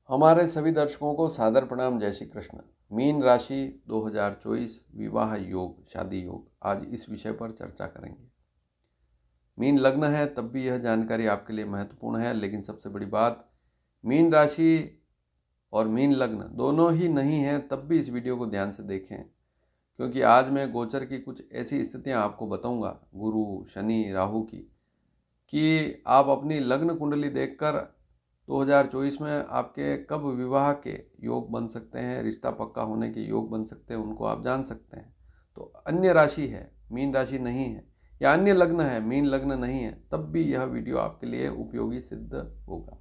हमारे सभी दर्शकों को सादर प्रणाम। जय श्री कृष्ण। मीन राशि 2024 विवाह योग, शादी योग, आज इस विषय पर चर्चा करेंगे। मीन लग्न है तब भी यह जानकारी आपके लिए महत्वपूर्ण है, लेकिन सबसे बड़ी बात, मीन राशि और मीन लग्न दोनों ही नहीं है तब भी इस वीडियो को ध्यान से देखें, क्योंकि आज मैं गोचर की कुछ ऐसी स्थितियां आपको बताऊंगा, गुरु, शनि, राहु की, कि आप अपनी लग्न कुंडली देखकर 2024 में आपके कब विवाह के योग बन सकते हैं, रिश्ता पक्का होने के योग बन सकते हैं, उनको आप जान सकते हैं। तो अन्य राशि है, मीन राशि नहीं है, या अन्य लग्न है, मीन लग्न नहीं है, तब भी यह वीडियो आपके लिए उपयोगी सिद्ध होगा।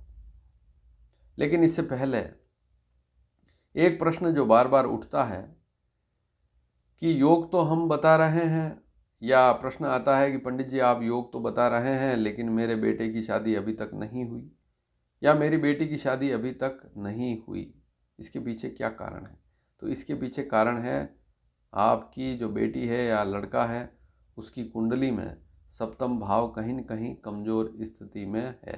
लेकिन इससे पहले एक प्रश्न जो बार बार उठता है कि योग तो हम बता रहे हैं, या प्रश्न आता है कि पंडित जी आप योग तो बता रहे हैं लेकिन मेरे बेटे की शादी अभी तक नहीं हुई, या मेरी बेटी की शादी अभी तक नहीं हुई, इसके पीछे क्या कारण है? तो इसके पीछे कारण है आपकी जो बेटी है या लड़का है, उसकी कुंडली में सप्तम भाव कहीं न कहीं कमज़ोर स्थिति में है।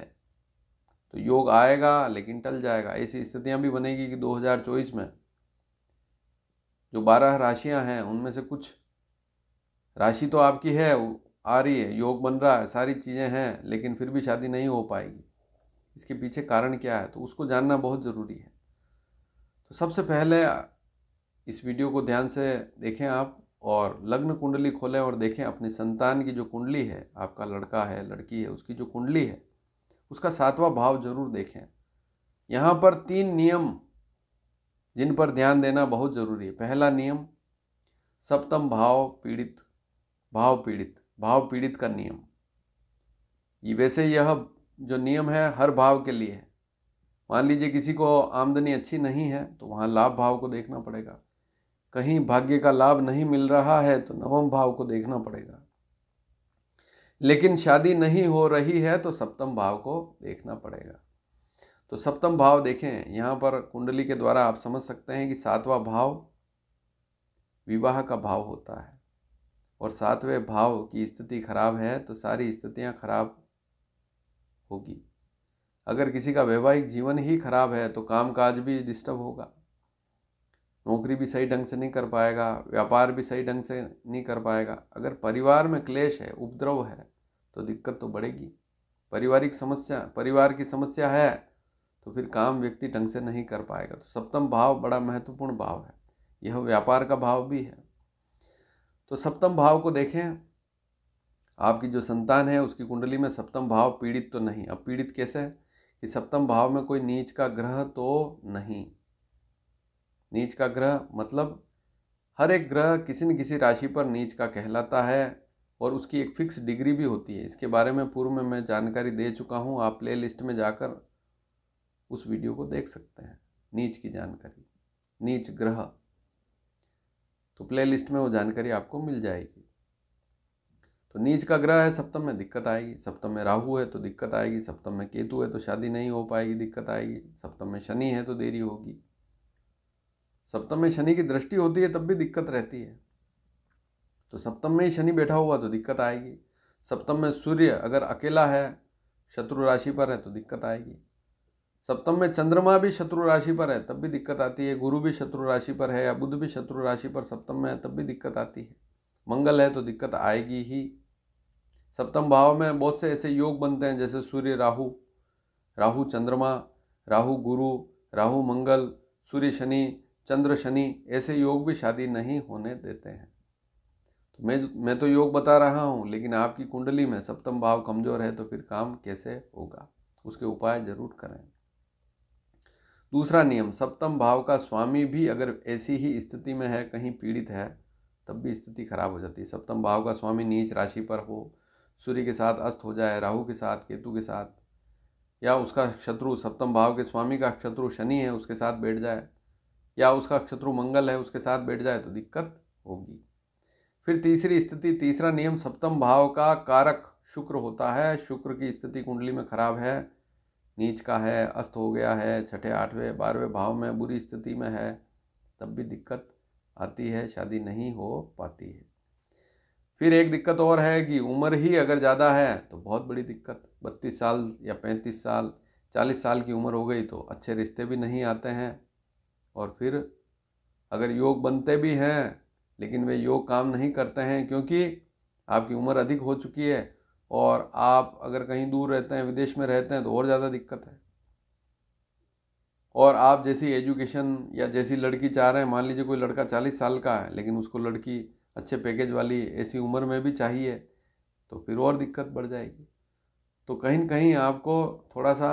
तो योग आएगा लेकिन टल जाएगा। ऐसी स्थितियां भी बनेगी कि 2024 में जो 12 राशियां हैं उनमें से कुछ राशि तो आपकी है, आ रही है, योग बन रहा है, सारी चीज़ें हैं, लेकिन फिर भी शादी नहीं हो पाएगी। इसके पीछे कारण क्या है, तो उसको जानना बहुत ज़रूरी है। तो सबसे पहले इस वीडियो को ध्यान से देखें आप, और लग्न कुंडली खोलें और देखें अपनी संतान की जो कुंडली है, आपका लड़का है, लड़की है, उसकी जो कुंडली है उसका 7वां भाव जरूर देखें। यहाँ पर 3 नियम जिन पर ध्यान देना बहुत ज़रूरी है। पहला नियम, सप्तम भाव पीड़ित, भाव पीड़ित का नियम। ये वैसे यह जो नियम है हर भाव के लिए है। मान लीजिए किसी को आमदनी अच्छी नहीं है तो वहाँ लाभ भाव को देखना पड़ेगा। कहीं भाग्य का लाभ नहीं मिल रहा है तो नवम भाव को देखना पड़ेगा। लेकिन शादी नहीं हो रही है तो सप्तम भाव को देखना पड़ेगा। तो सप्तम भाव देखें, यहाँ पर कुंडली के द्वारा आप समझ सकते हैं कि 7वां भाव विवाह का भाव होता है, और 7वें भाव की स्थिति खराब है तो सारी स्थितियाँ खराब होगी। अगर किसी का वैवाहिक जीवन ही खराब है तो कामकाज भी डिस्टर्ब होगा, नौकरी भी सही ढंग से नहीं कर पाएगा, व्यापार भी सही ढंग से नहीं कर पाएगा। अगर परिवार में क्लेश है, उपद्रव है, तो दिक्कत तो बढ़ेगी। पारिवारिक समस्या, परिवार की समस्या है तो फिर काम व्यक्ति ढंग से नहीं कर पाएगा। तो सप्तम भाव बड़ा महत्वपूर्ण भाव है, यह व्यापार का भाव भी है। तो सप्तम भाव को देखें, आपकी जो संतान है उसकी कुंडली में सप्तम भाव पीड़ित तो नहीं। अब पीड़ित कैसे है कि सप्तम भाव में कोई नीच का ग्रह तो नहीं। नीच का ग्रह मतलब हर एक ग्रह किसी न किसी राशि पर नीच का कहलाता है, और उसकी एक फिक्स डिग्री भी होती है। इसके बारे में पूर्व में मैं जानकारी दे चुका हूँ, आप प्ले लिस्ट में जाकर उस वीडियो को देख सकते हैं। नीच की जानकारी, नीच ग्रह, तो प्ले लिस्ट में वो जानकारी आपको मिल जाएगी। तो नीच का ग्रह है, सप्तम में दिक्कत आएगी। सप्तम में राहु है तो दिक्कत आएगी। सप्तम में केतु है तो शादी नहीं हो पाएगी, दिक्कत आएगी। सप्तम में शनि है तो देरी होगी। सप्तम में शनि की दृष्टि होती है तब भी दिक्कत रहती है। तो सप्तम में ही शनि बैठा हुआ तो दिक्कत आएगी। सप्तम में सूर्य अगर अकेला है, शत्रु राशि पर है, तो दिक्कत आएगी। सप्तम में चंद्रमा भी शत्रु राशि पर है तब भी दिक्कत आती है। गुरु भी शत्रु राशि पर है या बुध भी शत्रु राशि पर सप्तम में है तब भी दिक्कत आती है। मंगल है तो दिक्कत आएगी ही। सप्तम भाव में बहुत से ऐसे योग बनते हैं जैसे सूर्य राहु, राहु चंद्रमा, राहु गुरु, राहु मंगल, सूर्य शनि, चंद्र शनि, ऐसे योग भी शादी नहीं होने देते हैं। तो मैं तो योग बता रहा हूँ, लेकिन आपकी कुंडली में सप्तम भाव कमजोर है तो फिर काम कैसे होगा, उसके उपाय जरूर करें। दूसरा नियम, सप्तम भाव का स्वामी भी अगर ऐसी ही स्थिति में है, कहीं पीड़ित है, तब भी स्थिति खराब हो जाती है। सप्तम भाव का स्वामी नीच राशि पर हो, सूर्य के साथ अस्त हो जाए, राहु के साथ, केतु के साथ, या उसका शत्रु, सप्तम भाव के स्वामी का शत्रु शनि है उसके साथ बैठ जाए, या उसका शत्रु मंगल है उसके साथ बैठ जाए, तो दिक्कत होगी। फिर तीसरी स्थिति, तीसरा नियम, सप्तम भाव का कारक शुक्र होता है। शुक्र की स्थिति कुंडली में खराब है, नीच का है, अस्त हो गया है, छठे, 8वें, 12वें भाव में बुरी स्थिति में है, तब भी दिक्कत आती है, शादी नहीं हो पाती है। फिर एक दिक्कत और है कि उम्र ही अगर ज़्यादा है तो बहुत बड़ी दिक्कत। 32 साल या 35 साल 40 साल की उम्र हो गई तो अच्छे रिश्ते भी नहीं आते हैं, और फिर अगर योग बनते भी हैं लेकिन वे योग काम नहीं करते हैं क्योंकि आपकी उम्र अधिक हो चुकी है, और आप अगर कहीं दूर रहते हैं, विदेश में रहते हैं, तो और ज़्यादा दिक्कत है। और आप जैसी एजुकेशन या जैसी लड़की चाह रहे हैं, मान लीजिए कोई लड़का 40 साल का है लेकिन उसको लड़की अच्छे पैकेज वाली ऐसी उम्र में भी चाहिए, तो फिर और दिक्कत बढ़ जाएगी। तो कहीं न कहीं आपको थोड़ा सा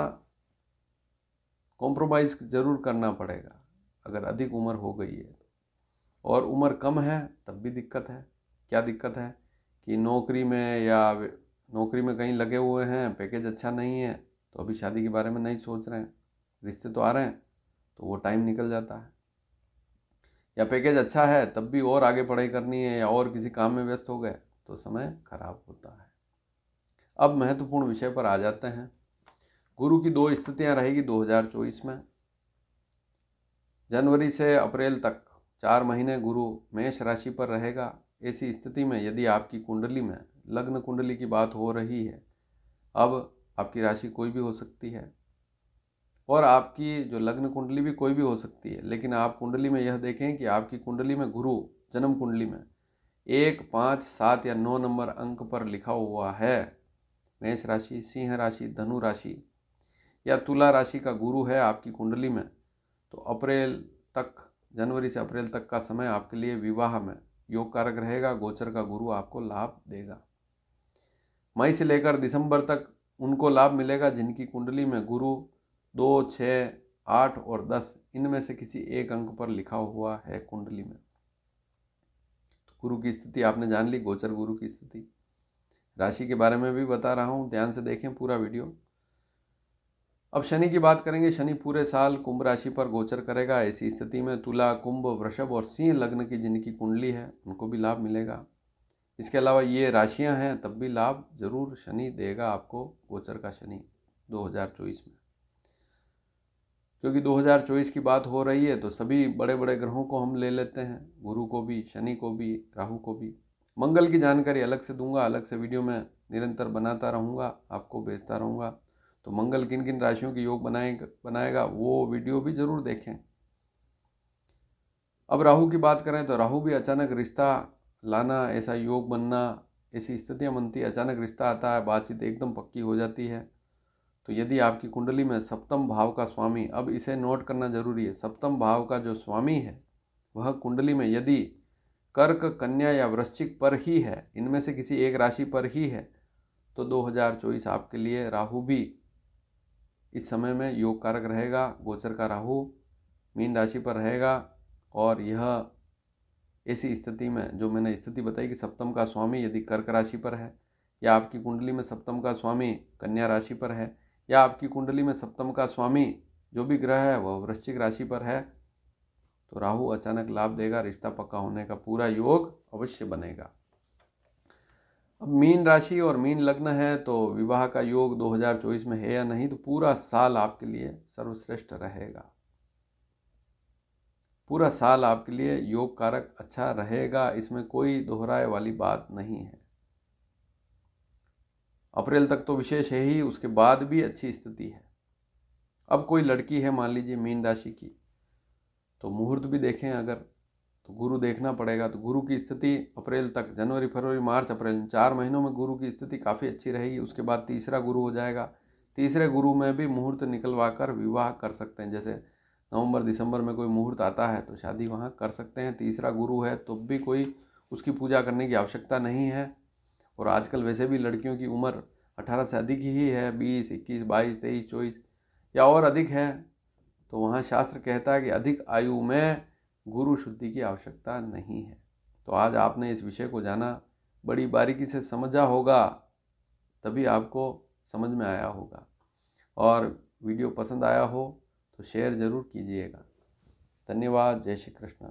कॉम्प्रोमाइज़ ज़रूर करना पड़ेगा अगर अधिक उम्र हो गई है। और उम्र कम है तब भी दिक्कत है। क्या दिक्कत है कि नौकरी में कहीं लगे हुए हैं, पैकेज अच्छा नहीं है, तो अभी शादी के बारे में नहीं सोच रहे हैं, रिश्ते तो आ रहे हैं, तो वो टाइम निकल जाता है। या पैकेज अच्छा है तब भी और आगे पढ़ाई करनी है या और किसी काम में व्यस्त हो गए, तो समय खराब होता है। अब महत्वपूर्ण विषय पर आ जाते हैं। गुरु की 2 स्थितियां रहेगी 2024 में। जनवरी से अप्रैल तक 4 महीने गुरु मेष राशि पर रहेगा। ऐसी स्थिति में यदि आपकी कुंडली में, लग्न कुंडली की बात हो रही है, अब आपकी राशि कोई भी हो सकती है और आपकी जो लग्न कुंडली भी कोई भी हो सकती है, लेकिन आप कुंडली में यह देखें कि आपकी कुंडली में गुरु जन्म कुंडली में 1, 5, 7 या 9 नंबर अंक पर लिखा हुआ है। मेष राशि, सिंह राशि, धनु राशि या तुला राशि का गुरु है आपकी कुंडली में, तो अप्रैल तक, जनवरी से अप्रैल तक का समय आपके लिए विवाह में योग कारक रहेगा। गोचर का गुरु आपको लाभ देगा। मई से लेकर दिसंबर तक उनको लाभ मिलेगा जिनकी कुंडली में गुरु 2, 6, 8 और 10 इनमें से किसी एक अंक पर लिखा हुआ है कुंडली में। तो गुरु की स्थिति आपने जान ली, गोचर गुरु की स्थिति। राशि के बारे में भी बता रहा हूँ, ध्यान से देखें पूरा वीडियो। अब शनि की बात करेंगे। शनि पूरे साल कुंभ राशि पर गोचर करेगा। ऐसी स्थिति में तुला, कुंभ, वृषभ और सिंह लग्न की जिनकी कुंडली है उनको भी लाभ मिलेगा। इसके अलावा ये राशियां हैं तब भी लाभ जरूर शनि देगा आपको, गोचर का शनि 2024 में। क्योंकि 2024 की बात हो रही है तो सभी बड़े बड़े ग्रहों को हम ले लेते हैं, गुरु को भी, शनि को भी, राहु को भी। मंगल की जानकारी अलग से दूंगा, अलग से वीडियो में निरंतर बनाता रहूँगा, आपको भेजता रहूँगा। तो मंगल किन किन राशियों की योग बनाएगा वो वीडियो भी जरूर देखें। अब राहु की बात करें तो राहु भी अचानक रिश्ता लाना, ऐसा योग बनना, ऐसी स्थितियां बनती है। अचानक रिश्ता आता है, बातचीत एकदम पक्की हो जाती है। तो यदि आपकी कुंडली में सप्तम भाव का स्वामी, अब इसे नोट करना जरूरी है, सप्तम भाव का जो स्वामी है वह कुंडली में यदि कर्क, कन्या या वृश्चिक पर ही है, इनमें से किसी एक राशि पर ही है, तो 2024 आपके लिए राहु भी इस समय में योग कारक रहेगा। गोचर का राहु मीन राशि पर रहेगा और यह ऐसी स्थिति में जो मैंने स्थिति बताई कि सप्तम का स्वामी यदि कर्क राशि पर है, या आपकी कुंडली में सप्तम का स्वामी कन्या राशि पर है, या आपकी कुंडली में सप्तम का स्वामी जो भी ग्रह है वह वृश्चिक राशि पर है, तो राहु अचानक लाभ देगा। रिश्ता पक्का होने का पूरा योग अवश्य बनेगा। अब मीन राशि और मीन लग्न है तो विवाह का योग 2024 में है या नहीं, तो पूरा साल आपके लिए सर्वश्रेष्ठ रहेगा। पूरा साल आपके लिए योग कारक अच्छा रहेगा, इसमें कोई दोहराए वाली बात नहीं है। अप्रैल तक तो विशेष है ही, उसके बाद भी अच्छी स्थिति है। अब कोई लड़की है मान लीजिए मीन राशि की, तो मुहूर्त भी देखें अगर, तो गुरु देखना पड़ेगा। तो गुरु की स्थिति अप्रैल तक, जनवरी, फरवरी, मार्च, अप्रैल 4 महीनों में गुरु की स्थिति काफ़ी अच्छी रहेगी। उसके बाद तीसरा गुरु हो जाएगा। तीसरे गुरु में भी मुहूर्त निकलवा कर विवाह कर सकते हैं। जैसे नवंबर दिसंबर में कोई मुहूर्त आता है तो शादी वहाँ कर सकते हैं। तीसरा गुरु है तो भी कोई उसकी पूजा करने की आवश्यकता नहीं है। और आजकल वैसे भी लड़कियों की उम्र 18 से अधिक ही है, 20, 21, 22, 23, 24 या और अधिक है, तो वहाँ शास्त्र कहता है कि अधिक आयु में गुरु शुद्धि की आवश्यकता नहीं है। तो आज आपने इस विषय को जाना, बड़ी बारीकी से समझा होगा, तभी आपको समझ में आया होगा। और वीडियो पसंद आया हो तो शेयर ज़रूर कीजिएगा। धन्यवाद। जय श्री कृष्ण।